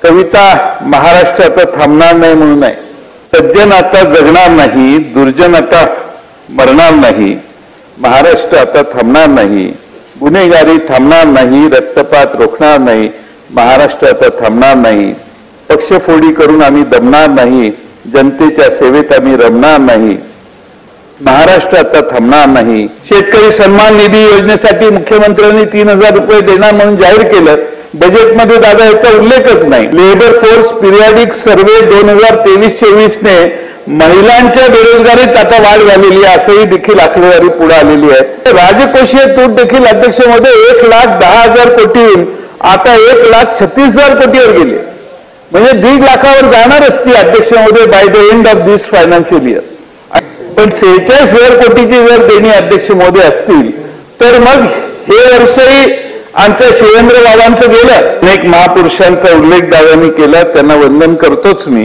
कविता महाराष्ट्र आता थांबणार नाही म्हणून आहे. सज्जन आता जगणार नाही, दुर्जन आता मरणार नाही. महाराष्ट्र आता थांबणार नाही, गुन्हेगारी थांबणार नाही, रक्तपात रोखणार नाही. महाराष्ट्र आता थांबणार नाही, पक्षफोडी करून आम्ही दमणार नाही, जनतेच्या सेवेत आम्ही रमणार नाही. महाराष्ट्र आता थांबणार नाही. शेतकरी सन्मान निधी योजनेसाठी मुख्यमंत्र्यांनी 3,000 रुपये देणार म्हणून जाहीर केलं. बजेटमध्ये दादा याचा उल्लेखच नाही. लेबर फोर्स पिरियडिक सर्वे 2023-24 ने महिलांच्या बेरोजगारीत आता वाढ झालेली आहे असंही देखील आकडेवारी पुढे आलेली आहे. राजकोषीय तूट देखील अध्यक्ष महोदय 1,10,000 कोटीहून आता 1,36,000 कोटीवर गेली. म्हणजे 1.5 लाखावर जाणार असती अध्यक्ष महोदय by the end of this financial year. पण 46,000 कोटीची जर देणी अध्यक्ष महोदय असतील तर मग हे वर्षही आमच्या शिवेंद्र बाबांचं गेलं. अनेक महापुरुषांचा उल्लेख दादांनी केला, त्यांना वंदन करतोच मी.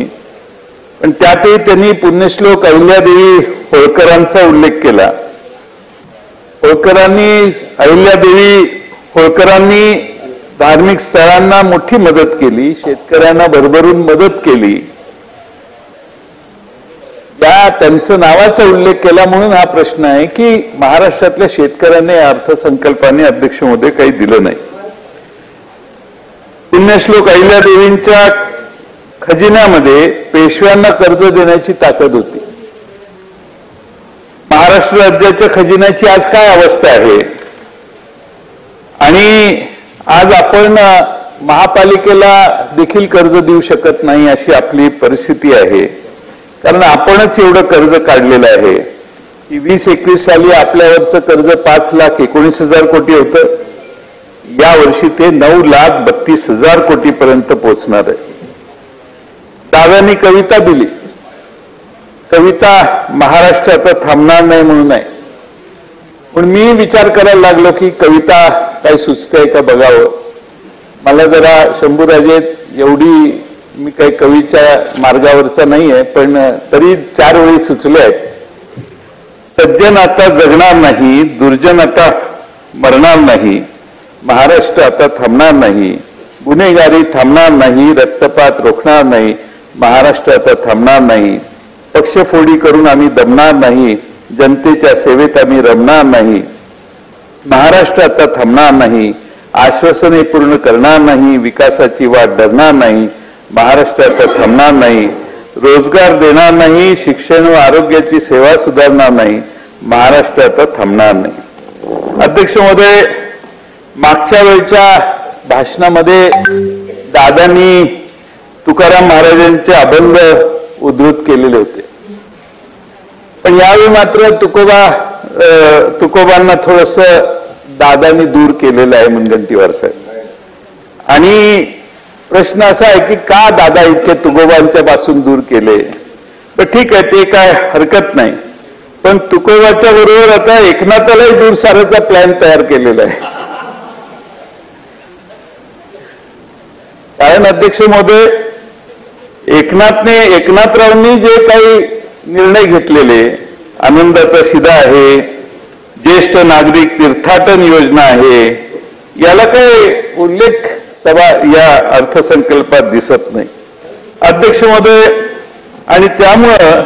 पण त्यातही त्यांनी पुण्यश्लोक अहिल्यादेवी होळकरांचा उल्लेख केला. अहिल्यादेवी होळकरांनी धार्मिक स्थळांना मोठी मदत केली, शेतकऱ्यांना भरभरून मदत केली. या त्यांचं नावाचा उल्लेख केला म्हणून हा प्रश्न आहे की महाराष्ट्रातल्या शेतकऱ्यांनी अर्थसंकल्पाने अध्यक्ष महोदय काही दिलं नाही. पुण्यश्लोक अहिल्यादेवींच्या खजिन्यामध्ये पेशव्यांना कर्ज देण्याची ताकद होती. महाराष्ट्र राज्याच्या खजिन्याची आज काय अवस्था आहे? आणि आज आपण महापालिकेला देखील कर्ज देऊ शकत नाही अशी आपली परिस्थिती आहे. कारण आपणच एवढं कर्ज काढलेलं आहे की 20-21 साली आपल्यावरचं कर्ज 5,19,000 कोटी होतं. यावर्षी ते 9,32,000 कोटीपर्यंत पोहोचणार आहे. दादांनी कविता दिली, कविता महाराष्ट्र आता थांबणार नाही म्हणून आहे. पण मी विचार करायला लागलो की कविता काही सुचते का बघावं. मला जरा शंभूराजे एवढी मी काही कवीच्या मार्गावरचा नाही आहे, पण तरी 4 वेळी सुचले आहेत. सज्जन आता जगणार नाही, दुर्जन आता मरणार नाही. महाराष्ट्र आता थांबणार नाही, गुन्हेगारी थांबणार नाही, रक्तपात रोखणार नाही. महाराष्ट्र आता थांबणार नाही, पक्षफोडी करून आम्ही दमणार नाही, जनतेच्या सेवेत आम्ही रमणार नाही. महाराष्ट्र आता थांबणार नाही, आश्वासने पूर्ण करणार नाही, विकासाची वाट धरणार नाही. महाराष्ट्र आता थांबणार नाही, रोजगार देणार नाही, शिक्षण व आरोग्याची सेवा सुधारणार नाही. महाराष्ट्र आता थांबणार नाही. अध्यक्ष महोदय, मागच्या वेळच्या भाषणामध्ये दादांनी तुकाराम महाराजांचे अभंग उद्धृत केलेले होते. पण यावेळी मात्र तुकोबांना थोडस दादांनी दूर केलेलं आहे मुनगंटीवार साहेब. आणि प्रश्न असा आहे की का दादा इतके तुकोबांच्या पासून दूर केले? तर ठीक आहे, ते काय हरकत नाही. पण तुकोबाच्या बरोबर आता एकनाथालाही दूर सारायचा प्लॅन तयार केलेला आहे. कारण अध्यक्ष महोदय, एकनाथरावांनी जे काही निर्णय घेतलेले, आनंदाचा शिधा आहे, ज्येष्ठ नागरिक तीर्थाटन योजना आहे, याला काही उल्लेख सभा या अर्थसंकल्पात दिसत नाही अध्यक्ष महोदय. आणि त्यामुळं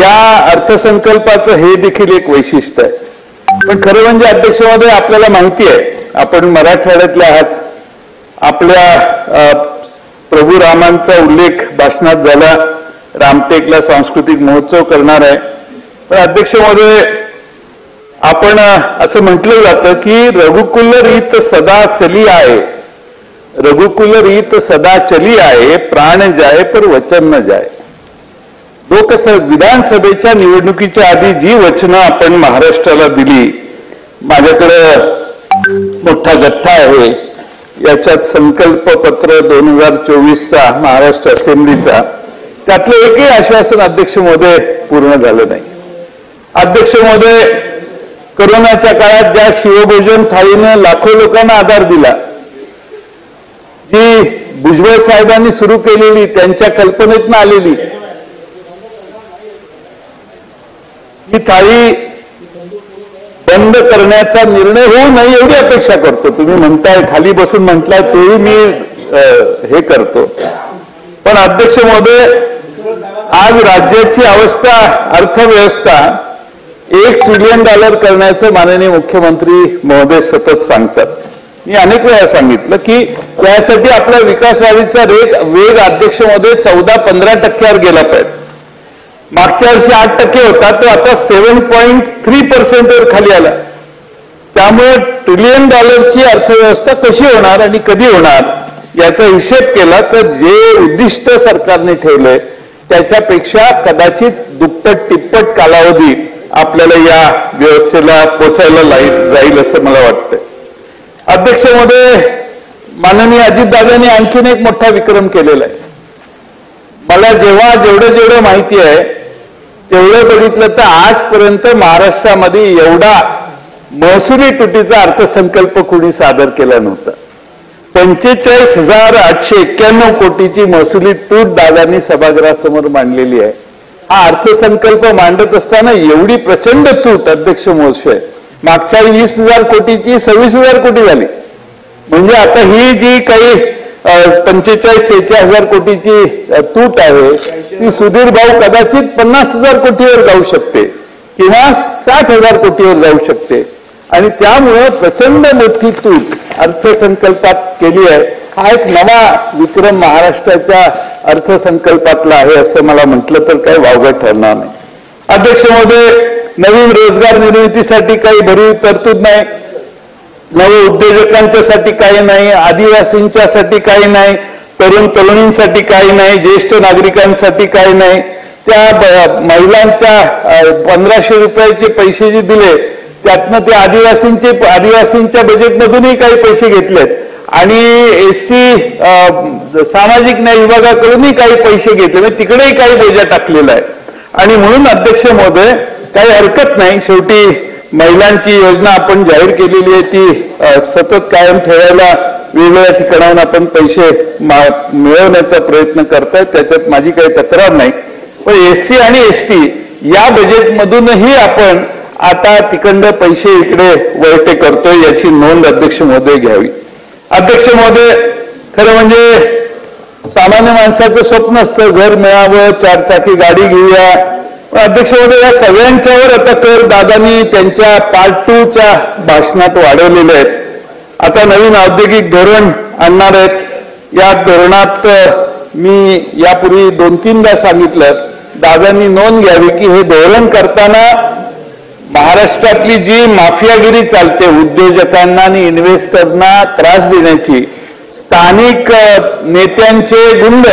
या अर्थसंकल्पाचं हे देखील एक वैशिष्ट्य आहे. पण खरं म्हणजे अध्यक्ष महोदय, आपल्याला माहिती आहे आपण मराठवाड्यातले आहात. आपल्या प्रभू रामांचा उल्लेख भाषणात झाला. रामटेकला सांस्कृतिक महोत्सव करणार आहे. पण अध्यक्ष महोदय, आपण असं म्हटलं जातं की रघुकुल रीत सदा चली आहे, रघुकुल रीत सदा चली आहे, प्राण जाए पर वचन न जाए. विधानसभेच्या निवडणुकीच्या आधी जी वचनं आपण महाराष्ट्राला दिली, माझ्याकडे मोठा गठ्ठा आहे, याच्यात संकल्प पत्र 2024चा महाराष्ट्र असेंब्लीचा, त्यातलं एकही आश्वासन अध्यक्ष महोदय पूर्ण झालं नाही. अध्यक्ष महोदय, कोरोनाच्या काळात ज्या शिवभोजन थाळीनं लाखो लोकांना आधार दिला, जी भुजबळ साहेबांनी सुरू केलेली, त्यांच्या कल्पनेतनं आलेली ही थाळी बंद करण्याचा निर्णय होऊ नये एवढी अपेक्षा करतो. तुम्ही म्हणताय खाली बसून म्हटलाय तेही मी हे करतो. पण अध्यक्ष महोदय, आज राज्याची अवस्था, अर्थव्यवस्था $1 ट्रिलियन करण्याचं माननीय मुख्यमंत्री महोदय सतत सांगतात. मी अनेक वेळा सांगितलं की त्यासाठी आपला विकासवाढीचा वेग अध्यक्ष महोदय 14-15% गेला पाहिजे. मागच्या वर्षी 8% होता, तो आता 7.3% खाली आला. त्यामुळे $1 ट्रिलियन अर्थव्यवस्था कशी होणार आणि कधी होणार याचा हिशेब केला तर जे उद्दिष्ट सरकारने ठेवले त्याच्यापेक्षा कदाचित दुप्पट तिप्पट कालावधी आपल्याला या व्यवस्थेला पोचायला जाईल असं मला वाटतं. अध्यक्ष महोदय, माननीय अजितदादांनी आणखीन एक मोठा विक्रम केलेला आहे. मला जेवढं माहिती आहे तेवढं बघितलं तर आजपर्यंत महाराष्ट्रामध्ये एवढा महसुली तुटीचा अर्थसंकल्प कोणी सादर केला नव्हता. 45,891 कोटीची महसुली तूट दादांनी सभागृहासमोर मांडलेली आहे. हा अर्थसंकल्प मांडत असताना एवढी प्रचंड तूट अध्यक्ष महोदय, मागच्या 20,000 कोटीची 26,000 कोटी झाली. म्हणजे आता ही जी काही 45-46,000 कोटीची तूट आहे ती सुधीर भाऊ कदाचित 50,000 कोटीवर जाऊ शकते किंवा 60,000 कोटीवर जाऊ शकते. आणि त्यामुळे प्रचंड मोठी तूट अर्थसंकल्पात केली आहे. हा एक नवा विक्रम महाराष्ट्राच्या अर्थसंकल्पातला आहे असं मला म्हटलं तर काही वावगं ठरणार नाही. अध्यक्ष महोदय, नवीन रोजगार निर्मितीसाठी काही भरीव तरतूद नाही, नव उद्योजकांच्यासाठी काही नाही, आदिवासींच्यासाठी काही नाही, तरुण तरुणींसाठी काही नाही, ज्येष्ठ नागरिकांसाठी काही नाही. त्या महिलांच्या 1,500 रुपयाचे पैसे जे दिले त्यातनं ते आदिवासींच्या बजेटमधूनही काही पैसे घेतलेत आणि SC सामाजिक न्याय विभागाकडूनही काही पैसे घेतले, म्हणजे तिकडेही काही बोजा टाकलेला आहे. आणि म्हणून अध्यक्ष महोदय, काही हरकत नाही, शेवटी महिलांची योजना आपण जाहीर केलेली आहे ती सतत कायम ठेवायला वेगवेगळ्या ठिकाणाहून आपण पैसे मिळवण्याचा प्रयत्न करताय, त्याच्यात माझी काही तक्रार नाही. पण SC आणि ST या बजेटमधूनही आपण आता तिकडनं पैसे इकडे वळते करतोय याची नोंद अध्यक्ष महोदय घ्यावी. अध्यक्ष महोदय, खरं म्हणजे सामान्य माणसाचं स्वप्न असतं घर मिळावं, 4 चाकी गाडी घेऊया. पण अध्यक्ष महोदय, या सगळ्यांच्यावर आता कर दादांनी त्यांच्या पार्ट 2च्या भाषणात वाढवलेले आहेत. आता नवीन औद्योगिक धोरण आणणार आहेत. या धोरणात मी यापूर्वी 2-3दा सांगितलं, दादांनी नोंद घ्यावी की हे धोरण करताना महाराष्ट्रातली जी माफियागिरी चालते उद्योजकांना आणि इन्व्हेस्टरना त्रास देण्याची, स्थानिक नेत्यांचे गुंड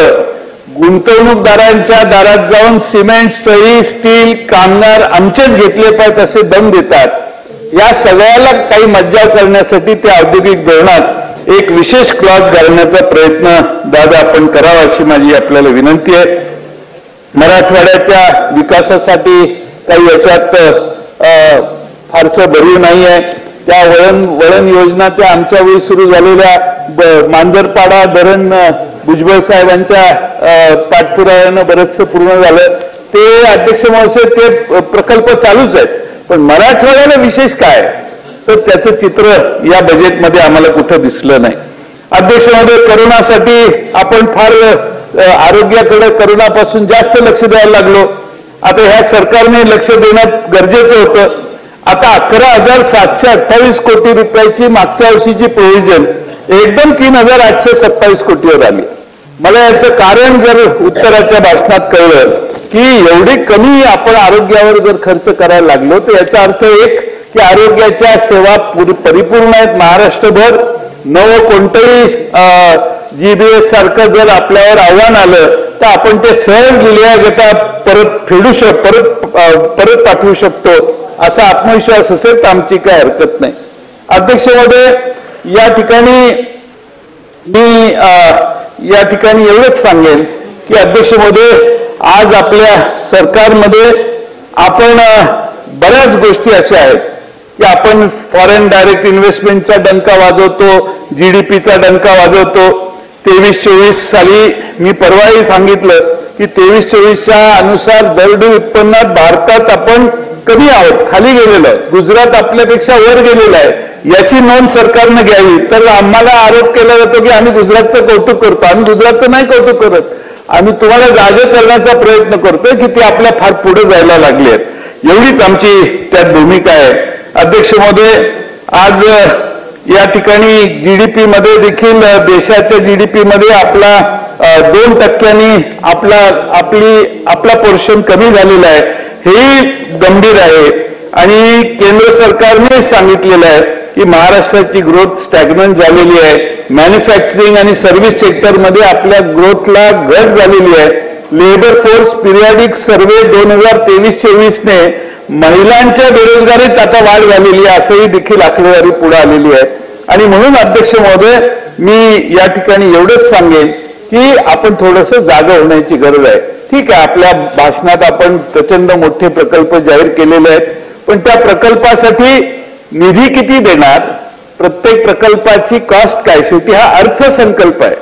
गुंतवणूकदारांच्या दारात जाऊन सिमेंट, सळी, स्टील, कामगार आमचेच घेतले पाहिजेत असे दम देतात. या सगळ्याला काही मज्जाव करण्यासाठी त्या औद्योगिक धोरणात एक विशेष क्लॉज घालण्याचा प्रयत्न दादा आपण करावा अशी माझी आपल्याला विनंती आहे. मराठवाड्याच्या विकासासाठी काही याच्यात फारसं भरीव नाही आहे. त्या वळण योजना त्या आमच्या वेळी सुरू झालेल्या मांजरपाडा धरण भुजबळ साहेबांच्या पाठपुराव्यानं बरंचसं पूर्ण झालं. ते अध्यक्ष महोदय ते प्रकल्प चालूच आहेत. पण मराठवाड्याला विशेष काय तर त्याचं चित्र या बजेटमध्ये आम्हाला कुठं दिसलं नाही. अध्यक्ष महोदय, करोनासाठी आपण फार आरोग्याकडे करोनापासून जास्त लक्ष द्यायला लागलो. आता ह्या सरकारने लक्ष देण्यात गरजेचं होतं. आता 11,728 कोटी रुपयाची मागच्या वर्षीची प्रोव्हिजन एकदम 3,827 कोटीवर आली. मला याचं कारण जर उत्तराच्या भाषणात कळलं की एवढी कमी आपण आरोग्यावर जर खर्च करायला लागलो तर याचा अर्थ एक की आरोग्याच्या सेवा परिपूर्ण आहेत महाराष्ट्रभर. नवं कोणतंही GBS सारखं जर आपल्यावर आव्हान आलं तर आपण ते सहज लिहिल्या गटा परत पाठवू शकतो असा आत्मविश्वास असेल तर आमची काय हरकत नाही. अध्यक्ष महोदय, या ठिकाणी एवढंच सांगेन की अध्यक्ष महोदय, आज आपल्या सरकारमध्ये आपण बऱ्याच गोष्टी अशा आहेत की आपण फॉरेन डायरेक्ट इन्व्हेस्टमेंटचा डंका वाजवतो, GDPचा डंका वाजवतो. 23-24 साली मी परवाही सांगितलं की 23-24च्या अनुसार दरडोई उत्पन्नात भारतात आपण कमी आहोत, खाली गेलेलो आहे. गुजरात आपल्यापेक्षा वर गेलेलं आहे. याची नोंद सरकारनं घ्यावी. तर आम्हाला आरोप केला जातो की आम्ही गुजरातचं कौतुक करतो. आम्ही गुजरातचं नाही कौतुक करत. आम्ही तुम्हाला जागे करण्याचा प्रयत्न करतोय की ते आपल्या फार पुढे जायला लागले आहेत. एवढीच आमची त्यात भूमिका आहे. अध्यक्ष महोदय, आज या ठिकाणी जीडीपी मध्ये देखील देशाच्या जीडीपी मध्ये आपला 2% आपला पोर्शन कमी झालेला आहे. हे गंभीर आहे. आणि केंद्र सरकारने सांगितलेलं आहे की महाराष्ट्राची ग्रोथ स्टॅग्नंट झालेली आहे. मॅन्युफॅक्चरिंग आणि सर्व्हिस सेक्टरमध्ये आपल्या ग्रोथला घट झालेली आहे. लेबर फोर्स पिरियडिक सर्वे 2023-24 ने महिलांच्या बेरोजगारीत आता वाढ झालेली आहे, असंही देखील आकडेवारी पुढे आलेली आहे. आणि म्हणून अध्यक्ष महोदय, मी या ठिकाणी एवढंच सांगेन की आपण थोडंसं जागं होण्याची गरज आहे. ठीक आहे, आपल्या भाषणात आपण प्रचंड मोठे प्रकल्प जाहीर केलेले आहेत, पण त्या प्रकल्पासाठी निधी किती देणार, प्रत्येक प्रकल्पाची कॉस्ट काय, शेवटी हा अर्थसंकल्प आहे.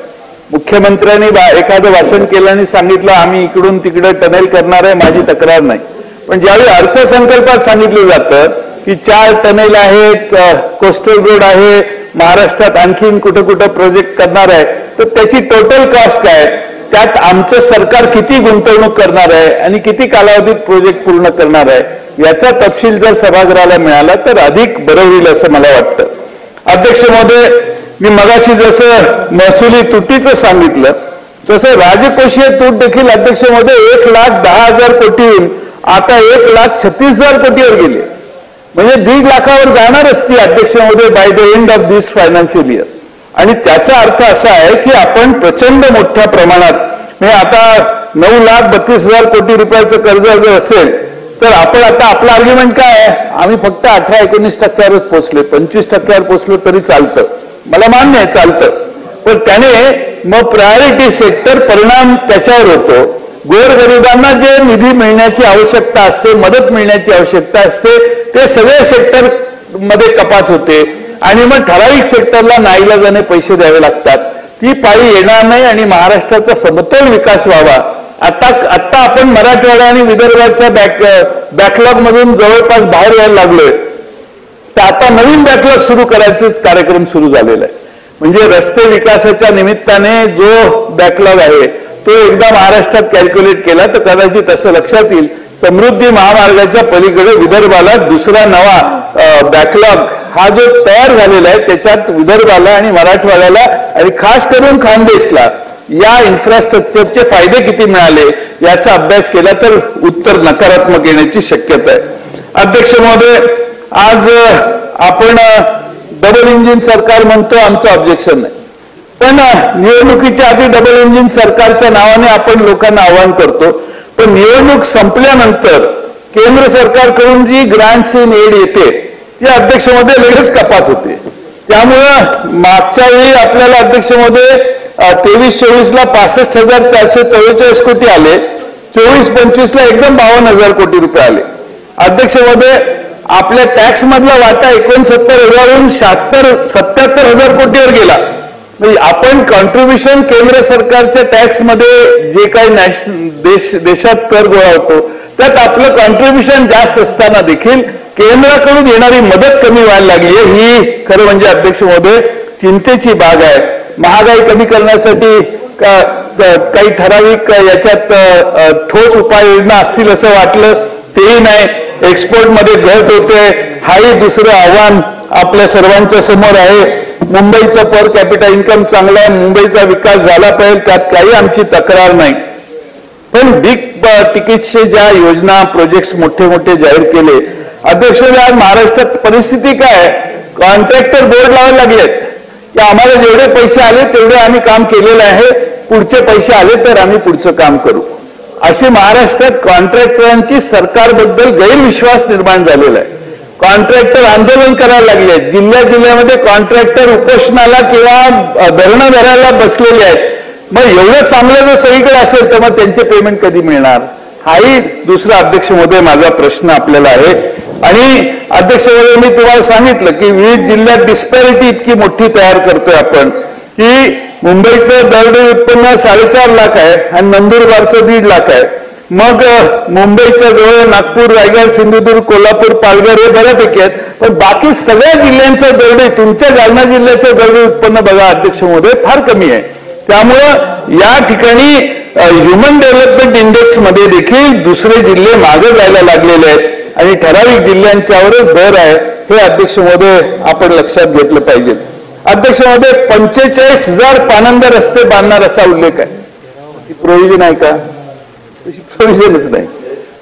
मुख्यमंत्र्यांनी एखादं भाषण केलं आणि सांगितलं आम्ही इकडून तिकडे टनेल करणार आहे, माझी तक्रार नाही. पण ज्यावेळी अर्थसंकल्पात सांगितलं जातं की 4 टनेल आहेत, कोस्टल रोड आहे, महाराष्ट्रात आणखीन कुठं कुठं प्रोजेक्ट करणार आहे, तर त्याची टोटल कॉस्ट काय, त्यात आमचं सरकार किती गुंतवणूक करणार आहे आणि किती कालावधीत प्रोजेक्ट पूर्ण करणार आहे, याचा तपशील जर सभागृहाला मिळाला तर अधिक बरं होईल असं मला वाटतं. अध्यक्ष महोदय, मी मगाशी जसं महसुली तुटीचं सांगितलं तसं राजकोषीय तूट देखील अध्यक्ष महोदय 1,10,000 कोटीहून आता 1,36,000 कोटीवर गेली. म्हणजे 1.5 लाखावर जाणारच ती अध्यक्ष महोदय by the end of this financial year. आणि त्याचा अर्थ असा आहे की आपण प्रचंड मोठ्या प्रमाणात, म्हणजे आता 9,32,000 कोटी रुपयाचं कर्ज जर असेल तर आपण आता आपलं आर्ग्युमेंट काय आहे, आम्ही फक्त 18-19%वरच पोहोचले, 25%वर पोहोचलो तरी चालतं, मला मान्य आहे चालतं. पण त्याने मग प्रायोरिटी सेक्टर परिणाम त्याच्यावर होतो. गोरगरिबांना जे निधी मिळण्याची आवश्यकता असते, मदत मिळण्याची आवश्यकता असते, ते सगळे सेक्टर मध्ये कपात होते आणि मग ठराविक सेक्टरला नाईलाजाने पैसे द्यावे लागतात. ती पाळी येणार नाही आणि महाराष्ट्राचा समतोल विकास व्हावा. आता आपण मराठवाडा आणि विदर्भाच्या बॅकलॉग मधून जवळपास बाहेर यायला लागलोय. तर आता नवीन बॅकलॉग सुरू करायचे कार्यक्रम सुरू झालेला आहे. म्हणजे रस्ते विकासाच्या निमित्ताने जो बॅकलॉग आहे तो एकदा महाराष्ट्रात कॅल्क्युलेट केला तर कदाचित असं लक्षात येईल, समृद्धी महामार्गाच्या पलीकडे विदर्भाला दुसरा नवा बॅकलॉग हा जो तयार झालेला आहे त्याच्यात विदर्भाला आणि मराठवाड्याला आणि खास करून खानदेशला या इन्फ्रास्ट्रक्चरचे फायदे किती मिळाले याचा अभ्यास केला तर उत्तर नकारात्मक येण्याची शक्यता आहे. अध्यक्ष महोदय, आज आपण डबल इंजिन सरकार म्हणतो, आमचं ऑब्जेक्शन नाही, पण निवडणुकीच्या आधी डबल इंजिन सरकारच्या नावाने आपण लोकांना आवाहन करतो. पण निवडणूक संपल्यानंतर केंद्र सरकारकडून जी ग्रांट्स इन एड येते ती अध्यक्ष महोदय लगेच कपात होते. त्यामुळं मागच्या वेळी आपल्याला अध्यक्ष महोदय 23-24 ला 65,444 कोटी आले, 24-25 ला एकदम 52,000 कोटी रुपये आले. अध्यक्ष महोदय, आपल्या टॅक्स मधला वाटा 69,000वरून 77,000 कोटीवर गेला. म्हणजे आपण कॉन्ट्रीब्युशन केंद्र सरकारच्या टॅक्स मध्ये जे काही देशात कर गोळा होतो त्यात आपलं कॉन्ट्रीब्युशन जास्त असताना देखील केंद्राकडून येणारी मदत कमी व्हायला लागली आहे. ही खरं म्हणजे अध्यक्ष महोदय चिंतेची बाब आहे. महागाई कमी करण्यासाठी काही ठराविक याच्यात ठोस उपाययोजना असतील असं वाटलं, तेही नाही. एक्सपोर्ट मध्ये घट होते, हाही दुसरं आव्हान आपल्या सर्वांच्या समोर आहे. मुंबईचा पर कॅपिटा इन्कम चांगला आहे, मुंबईचा विकास झाला पाहिजे, त्यात काही आमची तक्रार नाही. पण बिग तिकीटचे ज्या योजना प्रोजेक्ट मोठे मोठे जाहीर केले अध्यक्ष, आज महाराष्ट्रात परिस्थिती काय, कॉन्ट्रॅक्टर बोर्ड लावायला लागलेत की आम्हाला जेवढे पैसे आले तेवढे आम्ही काम केलेलं आहे, पुढचे पैसे आले तर आम्ही पुढचं काम करू. अशी महाराष्ट्रात कॉन्ट्रॅक्टरांची सरकारबद्दल गैरविश्वास निर्माण झालेला आहे. कॉन्ट्रॅक्टर आंदोलन करायला लागले आहेत. जिल्ह्यामध्ये कॉन्ट्रॅक्टर उपोषणाला किंवा धरणं धरायला बसलेले आहेत. मग एवढं चांगलं जर सगळीकडे असेल तर मग त्यांचे पेमेंट कधी मिळणार, हाही दुसरा अध्यक्ष महोदय माझा प्रश्न आपल्याला आहे. आणि अध्यक्ष महोदय, मी तुम्हाला सांगितलं की विविध जिल्ह्यात डिस्पॅरिटी इतकी मोठी तयार करतोय आपण की मुंबईचं दरडोई उत्पन्न 4.5 लाख आहे आणि नंदुरबारचं 1.5 लाख आहे. मग मुंबईच्या जवळ नागपूर, रायगड, सिंधुदुर्ग, कोल्हापूर, पालघर हे बऱ्यापैकी आहेत, पण बाकी सगळ्या जिल्ह्यांचं दरडोई, तुमच्या जालना जिल्ह्याचं दरडोई उत्पन्न बघा अध्यक्ष महोदय, फार कमी आहे. त्यामुळं या ठिकाणी ह्युमन डेव्हलपमेंट इंडेक्स मध्ये देखील दुसरे जिल्हे मागे जायला लागलेले आहेत आणि ठराविक जिल्ह्यांच्यावरच भर आहे. हे अध्यक्ष महोदय आपण लक्षात घेतलं पाहिजे. अध्यक्ष महोदय 45,000 पानंद रस्ते बांधणार असा उल्लेख आहे. प्रोव्हिजन आहे का? प्रोव्हिजनच नाही.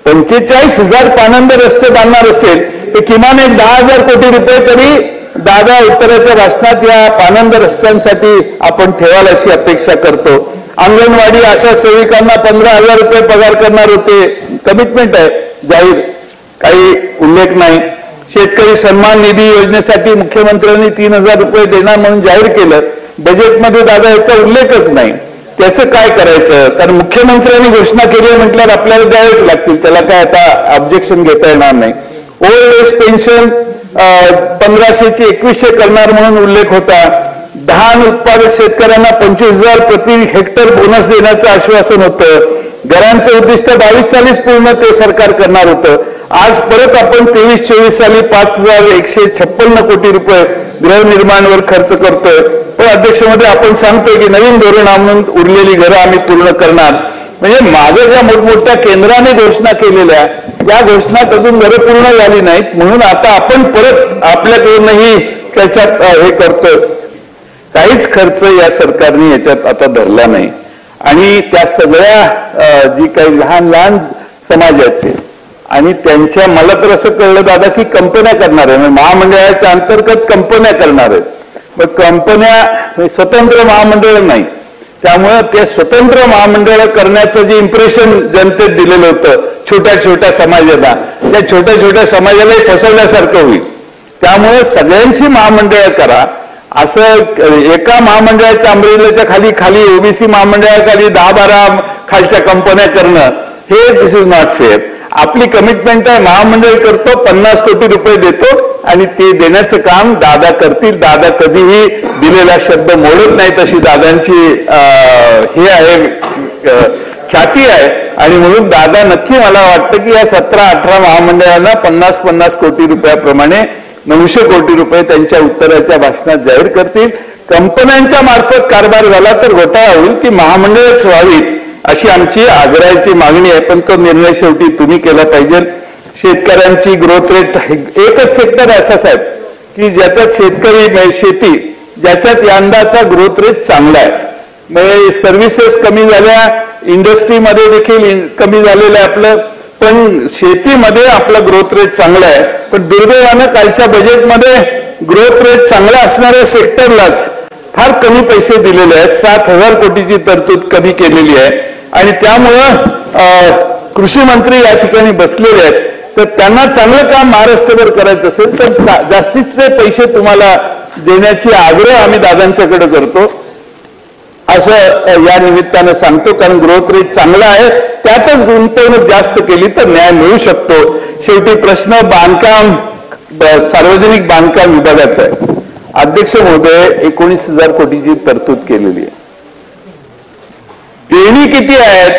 45,000 पानंद रस्ते बांधणार असेल तर किमान एक 10,000 कोटी रुपये तरी दादा उत्तराच्या भाषणात या पानंद रस्त्यांसाठी आपण ठेवाल अशी अपेक्षा करतो. अंगणवाडी आशा सेविकांना 15,000 रुपये पगार करणार होते, कमिटमेंट आहे जाहीर, काही उल्लेख नाही. शेतकरी सन्मान निधी योजनेसाठी मुख्यमंत्र्यांनी 3,000 रुपये देणार म्हणून जाहीर केलं, बजेटमध्ये दादा याचा उल्लेखच नाही. त्याचं काय करायचं? कारण मुख्यमंत्र्यांनी घोषणा केली म्हटल्यावर आपल्याला द्यावेच लागतील, त्याला काय आता ऑब्जेक्शन घेता येणार नाही. ओल्ड एज पेन्शन 1,500ची 2,100 करणार म्हणून उल्लेख होता. धान उत्पादक शेतकऱ्यांना 25,000 प्रति हेक्टर बोनस देण्याचं आश्वासन होतं. घरांचं उद्दिष्ट 22 सालीच पूर्ण ते सरकार करणार होतं. आज परत आपण 23-24 साली 5,156 कोटी रुपये गृहनिर्माणवर खर्च करतोय. पण अध्यक्ष महोदय आपण सांगतोय की नवीन धोरण आणून उरलेली घरं आम्ही पूर्ण करणार. म्हणजे मागे ज्या मोठमोठ्या केंद्राने घोषणा केलेल्या त्या घोषणा अजून घरं पूर्ण झाली नाहीत, म्हणून आता आपण परत आपल्याकडूनही त्याच्यात हे करतोय. काहीच खर्च या सरकारने याच्यात आता धरला नाही आणि त्या सगळ्या जी काही लहान लहान समाज आहेत ते आणि त्यांच्या, मला तर असं कळलं दादा की कंपन्या करणार आहे, महामंडळाच्या अंतर्गत कंपन्या करणार आहेत. पण कंपन्या स्वतंत्र महामंडळ नाही, त्यामुळं ते स्वतंत्र महामंडळ करण्याचं जे इम्प्रेशन जनतेत दिलेलं होतं छोट्या छोट्या समाजाला, त्या छोट्या छोट्या समाजालाही फसवल्यासारखं होईल. त्यामुळे सगळ्यांची महामंडळ करा, असं एका महामंडळाच्या अमरेलीच्या खाली खाली ओबीसी महामंडळाखाली 10-12 खालच्या कंपन्या करणं हे दिस इज नॉट फेअर. आपली कमिटमेंट आहे, महामंडळ करतो, 50 कोटी रुपये देतो आणि ते देण्याचं काम दादा करतील. दादा कधीही दिलेला शब्द मोडत नाही, तशी दादांची हे आहे, ख्याती आहे. आणि म्हणून दादा नक्की मला वाटतं की या 17-18 महामंडळांना 50-50 कोटी रुपयाप्रमाणे 900 कोटी रुपये त्यांच्या उत्तराच्या भाषणात जाहीर करतील. कंपन्यांच्या मार्फत कारभार झाला तर घोटाळा होईल, ती महामंडळच व्हावीत अशी आमची आग्रहाची मागणी आहे. पण तो निर्णय शेवटी तुम्ही केला पाहिजे. शेतकऱ्यांची ग्रोथ रेट, एकच सेक्टर आहे असं साहेब की ज्याच्यात शेतकरी शेती ज्याच्यात यंदाचा ग्रोथ रेट चांगला आहे. म्हणजे सर्व्हिसेस कमी झाल्या, इंडस्ट्रीमध्ये देखील कमी झालेलं आहे आपलं, पण शेतीमध्ये आपला ग्रोथ रेट चांगला आहे. पण दुर्दैवानं कालच्या बजेटमध्ये ग्रोथ रेट चांगला असणाऱ्या सेक्टरलाच फार कमी पैसे दिलेले आहेत. 7,000 कोटीची तरतूद कमी केलेली आहे आणि त्यामुळं कृषी मंत्री या ठिकाणी बसलेले आहेत. तर त्यांना चांगलं काम महाराष्ट्रभर करायचं असेल तर जास्तीचे पैसे तुम्हाला देण्याची आग्रह आम्ही दादांच्याकडे करतो असं या निमित्तानं सांगतो. कारण ग्रोथ रेट चांगला आहे, त्यातच गुंतवणूक जास्त केली तर न्याय मिळू शकतो. शेवटी प्रश्न बांधकाम, सार्वजनिक बांधकाम विभागाचा आहे. अध्यक्ष महोदय 19,000 कोटीची तरतूद केलेली आहे. देणी किती आहेत?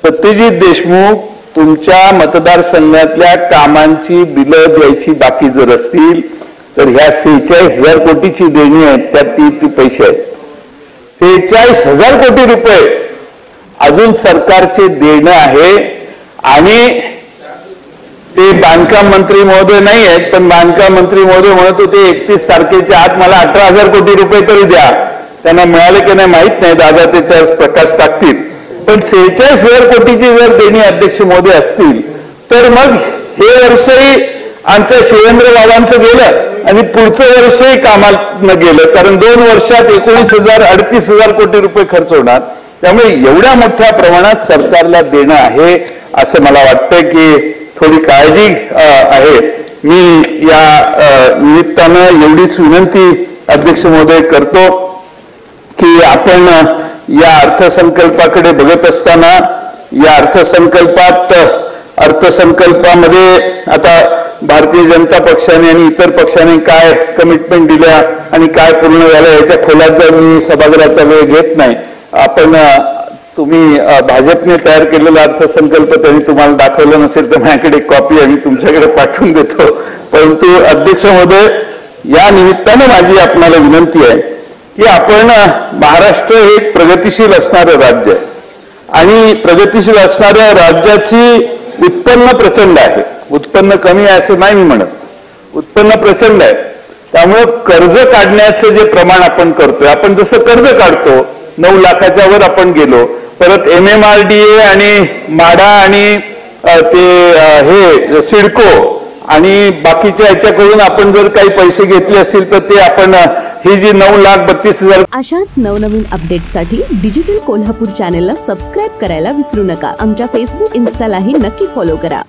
सत्यजित देशमुख, तुमच्या मतदारसंघातल्या कामांची बिलं द्यायची बाकी जर असतील तर ह्या 46,000 कोटीची देणी आहेत, त्यात ती पैसे आहेत. 46,000 कोटी रुपये अजून सरकारचे देणं आहे आणि ते बांधकाम मंत्री महोदय नाही आहेत, पण बांधकाम मंत्री महोदय म्हणत होते 31 तारखेच्या आत मला 18,000 कोटी रुपये तरी द्या. त्यांना मिळाले की नाही माहित नाही, दादा त्याच्यावर प्रकाश टाकतील. पण 46,000 कोटीची जर देणी अध्यक्ष महोदय असतील तर मग हे वर्षही आमच्या शिवेंद्र बाबांचं गेलं आणि पुढचं वर्षही कामाला गेलं. कारण 2 वर्षात 19,000-38,000 कोटी रुपये खर्च होणार. त्यामुळे एवढ्या मोठ्या प्रमाणात सरकारला देणं आहे असं मला वाटतं की थोडी काळजी आहे. मी या निमित्तानं एवढीच विनंती अध्यक्ष महोदय करतो की आपण या अर्थसंकल्पाकडे बघत असताना या अर्थसंकल्पामध्ये आता भारतीय जनता पक्षाने आणि इतर पक्षाने काय कमिटमेंट दिल्या आणि काय पूर्ण झालं याच्या खोलात जाऊन मी सभागृहाचा वेळ घेत नाही. आपण तुम्ही भाजपने तयार केलेला अर्थसंकल्प त्यांनी तुम्हाला दाखवला नसेल तर माझ्याकडे एक कॉपी आम्ही तुमच्याकडे पाठवून देतो. परंतु अध्यक्ष महोदय, या निमित्ताने माझी आपणाला विनंती आहे की आपण महाराष्ट्र हे एक प्रगतिशील असणारं राज्य आहे आणि प्रगतिशील असणाऱ्या राज्याची उत्पन्न प्रचंड आहे. उत्पन्न कमी आहे असं नाही मी म्हणत, उत्पन्न प्रचंड आहे. त्यामुळे कर्ज काढण्याचं जे प्रमाण आपण करतोय, आपण जसं कर्ज काढतो 9 लाखाच्या वर आपण गेलो, परत MMRDA आणि माडा आणि ते हे सिडको आणि बाकीच्या ह्याच्याकडून आपण जर काही पैसे घेतले असतील तर ते आपण ही जी 9,32,000. अशाच नवनवीन अपडेट्ससाठी डिजिटल कोल्हापूर चॅनेलला सबस्क्राईब करायला विसरू नका. आमच्या फेसबुक, इन्स्टालाही नक्की फॉलो करा.